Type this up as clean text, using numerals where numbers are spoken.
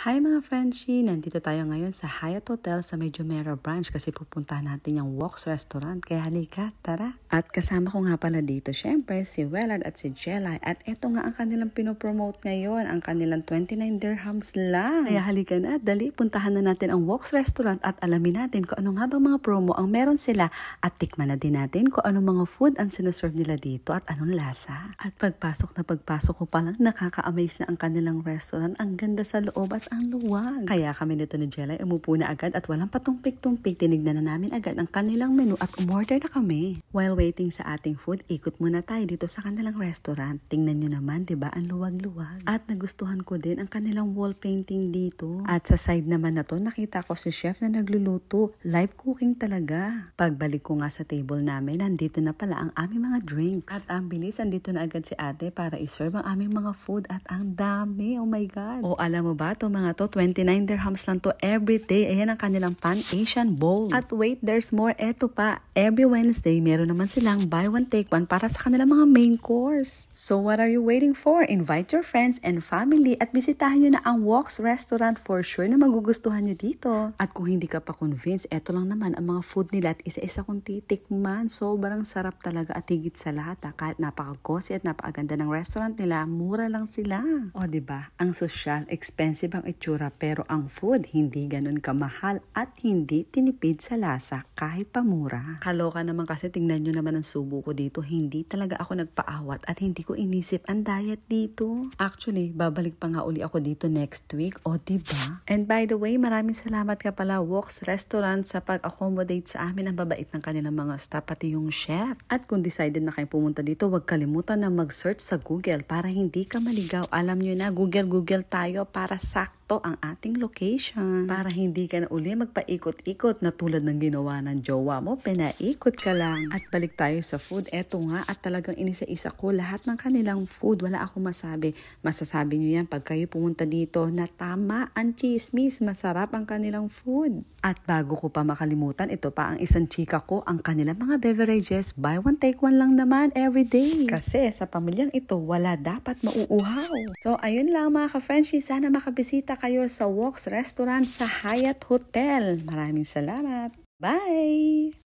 Hi mga Frenchie! Nandito tayo ngayon sa Hyatt Hotel sa may Jumeirah branch kasi pupuntahan natin yung Woks Restaurant. Kaya halika, tara! At kasama ko nga pala dito syempre si Wellard at si Jelay. At eto nga ang kanilang pinopromote ngayon, ang kanilang 29 dirhams lang. Kaya halika na, dali, puntahan na natin ang Woks Restaurant at alamin natin kung ano nga ba mga promo ang meron sila. At tikman na din natin kung ano mga food ang sinaserve nila dito at anong lasa. At pagpasok ko pa lang, nakaka-amaze na ang kanilang restaurant. Ang ganda sa loob at ang luwag. Kaya kami nito ni Jelay umupo na agad at walang patumpik-tumpik. Tinignan na namin agad ang kanilang menu at umorder na kami. While waiting sa ating food, ikot muna tayo dito sa kanilang restaurant. Tingnan nyo naman, diba? Ang luwag-luwag. At nagustuhan ko din ang kanilang wall painting dito. At sa side naman na to, nakita ko si chef na nagluluto. Live cooking talaga. Pagbalik ko nga sa table namin, nandito na pala ang aming mga drinks. At ang bilis, andito na agad si ate para iserve ang aming mga food at ang dami. Oh my God. O alam mo ba to mga to, 29 dirhams lang to every day. Ayan ang kanilang Pan-Asian bowl. At wait, there's more. Eto pa, every Wednesday, meron naman silang buy one take one para sa kanilang mga main course. So what are you waiting for? Invite your friends and family at bisitahin nyo na ang Woks Restaurant. For sure na magugustuhan nyo dito. At kung hindi ka pa convinced, eto lang naman ang mga food nila at isa-isa kong titikman. Sobrang sarap talaga at higit sa lahat. Kahit napaka-cozy at napakaganda ng restaurant nila, mura lang sila. O diba? Ang social, expensive ang itsura pero ang food hindi ganun kamahal at hindi tinipid sa lasa kahit pamura. Kaloka naman kasi tingnan nyo naman ang subo ko dito. Hindi talaga ako nagpaawat at hindi ko inisip ang diet dito. Actually, babalik pa nga uli ako dito next week. O diba? And by the way, maraming salamat ka pala Woks Restaurant sa pag-accommodate sa amin. Ang babait ng kanilang mga staff pati yung chef. At kung decided na kayo pumunta dito, huwag kalimutan na mag-search sa Google para hindi ka maligaw. Alam nyo na, Google tayo para sakto ang ating location. Para hindi ka na uli magpaikot-ikot na tulad ng ginawa ng jowa mo, pinaikot ka lang. At balik tayo sa food. Eto nga at talagang inisa-isa ko lahat ng kanilang food. Wala akong masabi. Masasabi nyo yan pag kayo pumunta dito na tama ang chismis. Masarap ang kanilang food. At bago ko pa makalimutan, ito pa ang isang chika ko, ang kanilang mga beverages. Buy one take one lang naman every day. Kasi sa pamilyang ito, wala dapat mauuhaw. So ayun lang mga ka-Frenchie. Sana makabisita kayo sa Woks Restaurant sa Hyatt Hotel. Maraming salamat. Bye!